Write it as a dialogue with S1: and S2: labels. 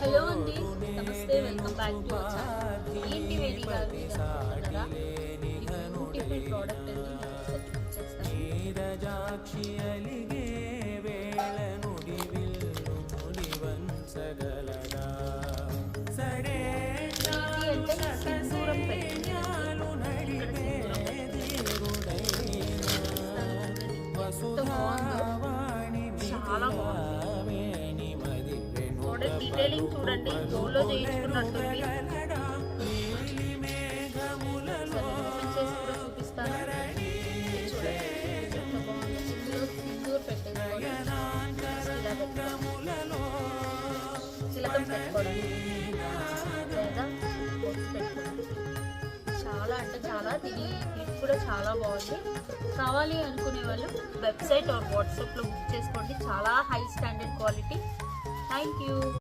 S1: Hello అండి, నమస్తే, welcome back to our channel. ఏంటి వేడి గారు అనుకుంటున్నారా? బ్యూటిఫుల్ ప్రోడక్ట్ అండి, సింధూరం పెట్టింది. చాలా బాగుంది. ప్రోడక్ట్ డీటెయిలింగ్ చూడండి, గోల్లో చేయించుకున్నట్టుంది. చూపిస్తాను సింధూర్ పెట్టేసుకోవడం, తిలకం పెట్టుకోవడం లేదా చాలా అంటే చాలా తిని కూడా చాలా బాగుంది. కావాలి అనుకునే వాళ్ళు వెబ్సైట్ ఆర్ వాట్సాప్లో బుక్ చేసుకోండి. చాలా high standard quality. Thank you.